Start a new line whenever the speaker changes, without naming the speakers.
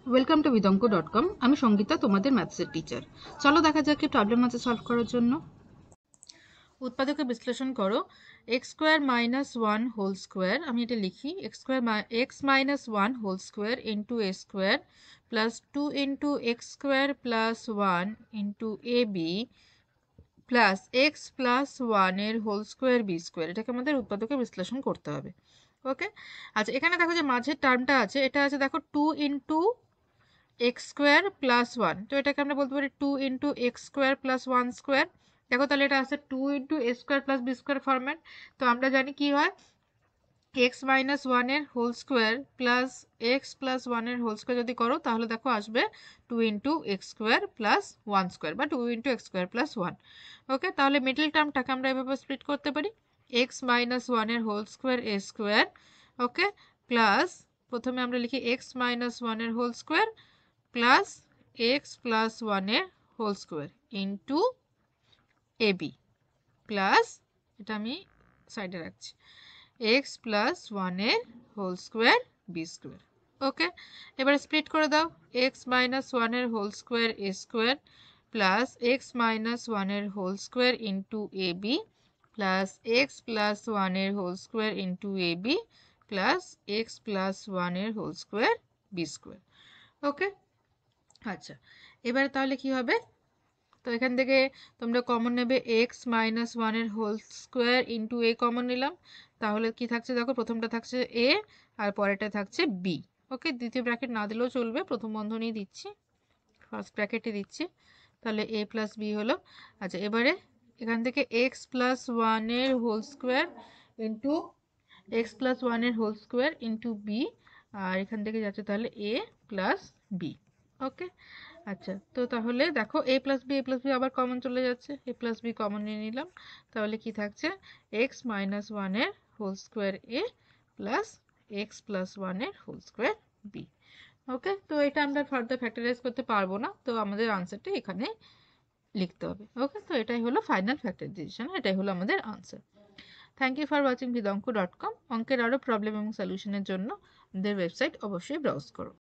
Welcome to বিদঙ্ক.com। আমি সঙ্গীতা, তোমাদের ম্যাথসের teacher. চলো দেখা যাক কি প্রবলেম আছে সলভ করার জন্য। উৎপাদকে বিশ্লেষণ করো। X square minus one whole square, আমি এটা লিখি, x minus one whole square into a square plus two into x square plus one into A B plus x plus ওয়ানের হোল স্কোয়ার বি স্কোয়ার। এটাকে আমাদের উৎপাদকে বিশ্লেষণ করতে হবে। ওকে, আচ্ছা এখানে দেখো যে মাঝের টার্মটা আছে, এটা আছে দেখো two into x square plus one, তো এটাকে আমরা বলতে পারি two into x square plus one square. দেখো তাহলে এটা আছে two into a square plus b square format. তো আমরা জানি কি হয়, এক্স মাইনাস ওয়ানের whole square plus x plus ওয়ানের হোল স্কোয়ার যদি করো তাহলে দেখো আসবে two into x square plus one square বা two into x square plus one. ওকে, তাহলে মিডল টার্মটাকে আমরা এভাবে স্প্লিট করতে পারি, এক্স মাইনাস ওয়ানের whole square A square, okay, plus প্রথমে আমরা লিখি এক্স মাইনাস ওয়ানের whole square plus x plus ওয়ানের whole square into A B plus, এটা আমি সাইডে রাখছি, এক্স প্লাস ওয়ানের whole square B square. Okay, এবার স্প্লিট করে দাও, এক্স মাইনাস ওয়ানের whole square A square plus X minus ওয়ানের whole square into A B plus x plus ওয়ানের whole square into A B plus x plus ওয়ানের whole square B square. ওকে, আচ্ছা এবারে তাহলে কি হবে, তো এখান থেকে তোমরা কমন নেবে এক্স মাইনাস ওয়ানের whole square into a common নিলাম, তাহলে কি থাকছে দেখো, প্রথমটা থাকছে এ আর পরেরটা থাকছে বি। ওকে, দ্বিতীয় ব্র্যাকেট না দিলেও চলবে, প্রথম বন্ধনী দিচ্ছি, ফার্স্ট ব্র্যাকেটে দিচ্ছি, তাহলে এ প্লাস বি হলো। আচ্ছা এবারে এখান থেকে এক্স প্লাস ওয়ানের whole square into X plus ওয়ানের হোল স্কোয়ার ইন্টু বি, আর এখান থেকে যাচ্ছে তাহলে এ প্লাস বি। ওকে, আচ্ছা তো তাহলে দেখো এ প্লাস বি আবার কমন চলে যাচ্ছে, এ প্লাস বি কমন নিয়ে নিলাম, তাহলে কি থাকছে এক্স মাইনাস ওয়ানের হোল স্কোয়ার এ প্লাস এক্স প্লাস ওয়ানের হোল স্কোয়ার বি। ওকে, তো এটা আমরা ফার্দার ফ্যাক্টরাইজ করতে পারবো না, তো আমাদের আনসারটা এখানে লিখতে হবে। ওকে, তো এটাই হলো ফাইনাল ফ্যাক্টরাইজেশন, এটাই হলো আমাদের answer. Thank you for watching বিদঙ্ক.com। অঙ্কের আরও প্রবলেম এবং সলিউশনের জন্য আমাদের ওয়েবসাইট অবশ্যই ব্রাউজ করো।